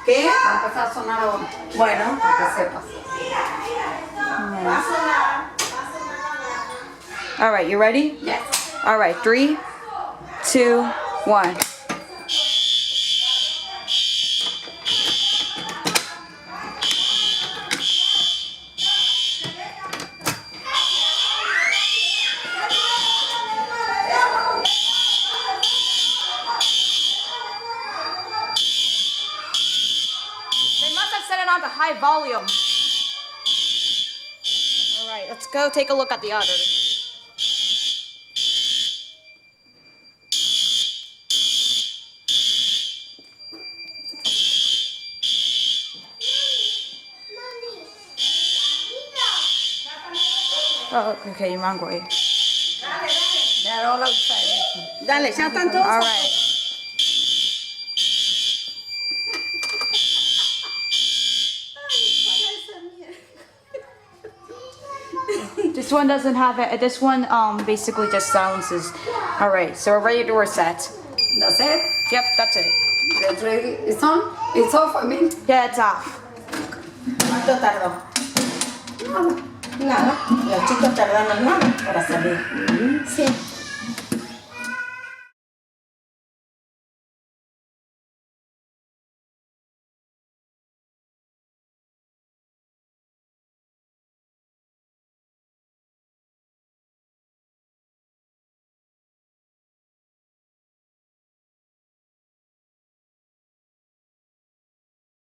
¿Qué? Va a empezar a sonar ahora. Bueno. Para que sepas. Va a sonar. All right, you ready? Yes. All right, 3, 2, 1. They must have set it on to high volume. All right, let's go take a look at the others. Oh, okay, you're wrong way. They're all outside. Dale, ya están todos. All right. This one doesn't have it. This one basically just silences. All right, so we're ready to reset. That's it. Yep, that's it. It's ready. It's on. It's off, I mean. Yeah, it's off. ¿Cuánto tardó? Nada. Nada. Los chicos tardaron nada para salir. Sí.